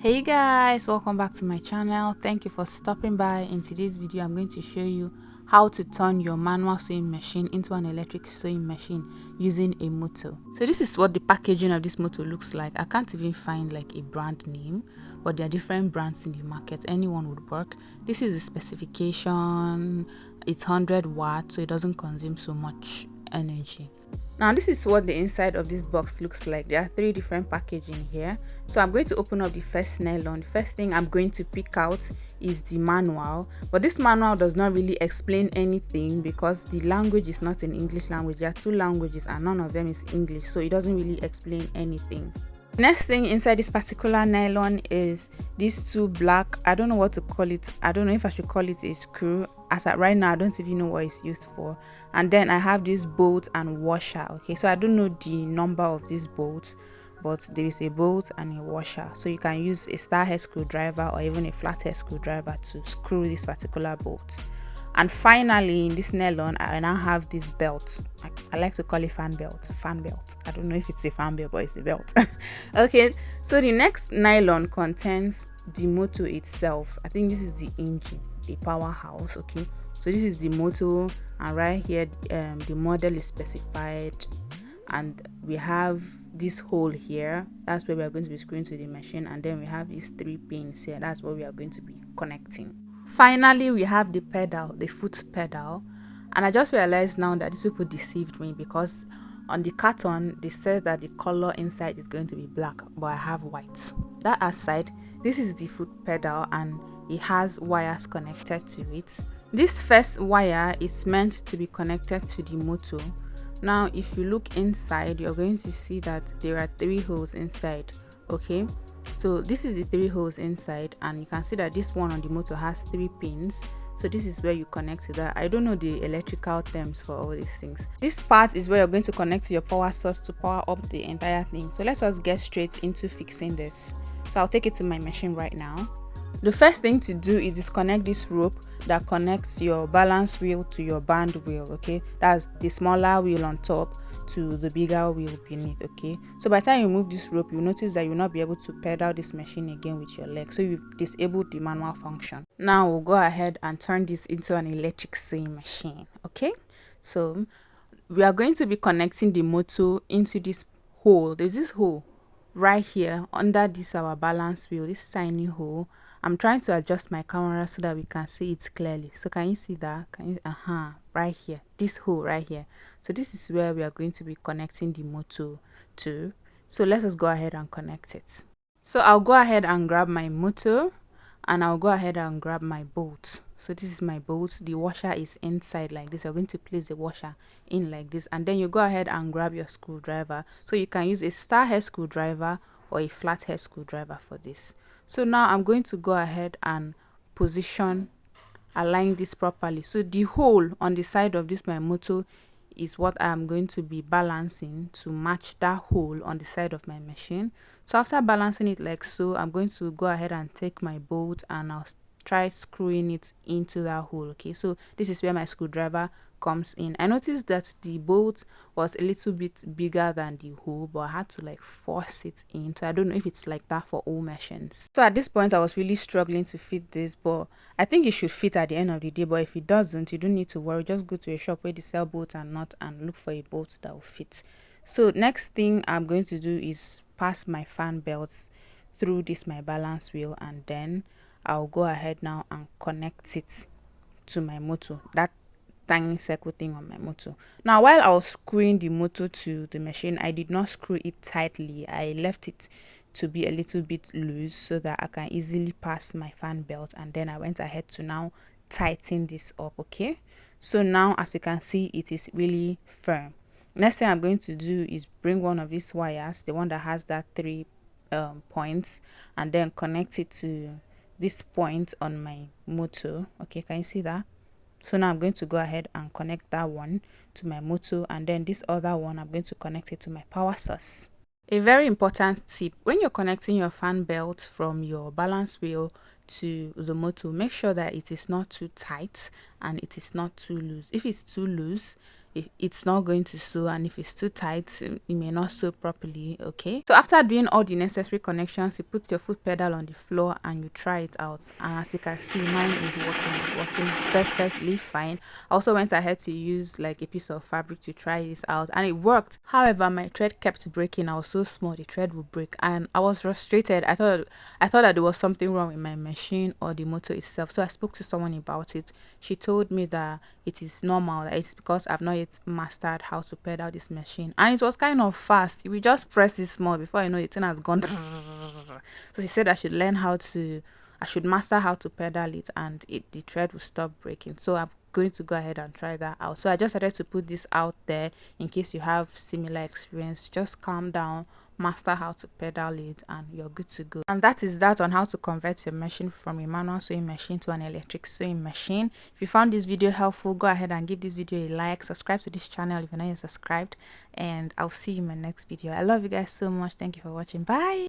Hey guys, welcome back to my channel. Thank you for stopping by. In today's video I'm going to show you how to turn your manual sewing machine into an electric sewing machine using a motor. So this is what the packaging of this motor looks like. I can't even find like a brand name, but there are different brands in the market. Anyone would work. This is the specification. It's 100 watts, so it doesn't consume so much energy. Now this is what the inside of this box looks like. There are three different packaging here. So I'm going to open up the first nylon. The first thing I'm going to pick out is the manual, but this manual does not really explain anything because the language is not in English language. There are two languages and none of them is English, so it doesn't really explain anything. Next thing inside this particular nylon is these two black, I don't know what to call it. I don't know if I should call it a screw. As at right now I don't even know what it's used for. And then I have this bolt and washer. Okay, so I don't know the number of this bolt, but there is a bolt and a washer, so you can use a star head screwdriver or even a flathead screwdriver to screw this particular bolt. And finally, in this nylon I now have this belt. I like to call it fan belt. I don't know if it's a fan belt, but it's a belt. Okay, so the next nylon contains the motor itself. I think this is the engine, the powerhouse. Okay, so this is the motor, and right here the model is specified, and we have this hole here. That's where we are going to be screwing to the machine, and then we have these three pins here. That's what we are going to be connecting. Finally, we have the pedal, the foot pedal, and I just realized now that these people deceived me because on the carton they said that the color inside is going to be black, but I have white. That aside, this is the foot pedal and it has wires connected to it. This first wire is meant to be connected to the motor. Now if you look inside, you're going to see that there are three holes inside. Okay, so this is the three holes inside, and you can see that this one on the motor has three pins. So this is where you connect to that. I don't know the electrical terms for all these things. This part is where you're going to connect to your power source to power up the entire thing. So let's just get straight into fixing this. So I'll take it to my machine right now. The first thing to do is disconnect this rope that connects your balance wheel to your band wheel. Okay, that's the smaller wheel on top to the bigger wheel beneath. Okay, so by the time you move this rope, you'll notice that you'll not be able to pedal this machine again with your leg, so you've disabled the manual function. Now we'll go ahead and turn this into an electric sewing machine. Okay, so we are going to be connecting the motor into this hole. There's this hole right here under this our balance wheel, this tiny hole. I'm trying to adjust my camera so that we can see it clearly. So can you see that? Can you right here, this hole right here. So this is where we are going to be connecting the motor to. So let us go ahead and connect it. So I'll go ahead and grab my motor, and I'll go ahead and grab my bolt. So this is my bolt. The washer is inside like this. You're going to place the washer in like this, and then you go ahead and grab your screwdriver. So you can use a star head screwdriver or a flathead screwdriver for this. So now I'm going to go ahead and align this properly. So the hole on the side of this my motor is what I'm going to be balancing to match that hole on the side of my machine. So after balancing it like so, I'm going to go ahead and take my bolt and I'll try screwing it into that hole. Okay, so this is where my screwdriver comes in. I noticed that the bolt was a little bit bigger than the hole, but I had to like force it in. So I don't know if it's like that for all machines. So at this point I was really struggling to fit this, but I think it should fit at the end of the day. But if it doesn't, you don't need to worry. Just go to a shop where they sell bolts and nut and look for a bolt that will fit. So next thing I'm going to do is pass my fan belts through this my balance wheel, and then I'll go ahead now and connect it to my motor, that tiny circle thing on my motor. Now while I was screwing the motor to the machine, I did not screw it tightly. I left it to be a little bit loose so that I can easily pass my fan belt, and then I went ahead to now tighten this up. Okay, so now as you can see, it is really firm. Next thing I'm going to do is bring one of these wires, the one that has that three points, and then connect it to this point on my motor. Okay, can you see that? So now I'm going to go ahead and connect that one to my motor, and then this other one I'm going to connect it to my power source. A very important tip: when you're connecting your fan belt from your balance wheel to the motor, make sure that it is not too tight and it is not too loose. If it's too loose, it's not going to sew, and if it's too tight it may not sew properly. Okay, so after doing all the necessary connections, you put your foot pedal on the floor and you try it out, and as you can see, mine is working perfectly fine. I also went ahead to use like a piece of fabric to try this out, and it worked. However, my thread kept breaking. I was so small, the thread would break, and I was frustrated. I thought that there was something wrong with my machine or the motor itself. So I spoke to someone about it. She told me that it is normal, that it's because I've not yet mastered how to pedal this machine, and it was kind of fast. We just press this small, before you know, the thing has gone. So she said I should master how to pedal it, and the thread will stop breaking. So I'm going to go ahead and try that out. So I just decided to put this out there in case you have similar experience. Just calm down, master how to pedal it, and you're good to go. And that is that on how to convert your machine from a manual sewing machine to an electric sewing machine. If you found this video helpful, go ahead and give this video a like, subscribe to this channel if you're not yet subscribed, and I'll see you in my next video. I love you guys so much. Thank you for watching. Bye.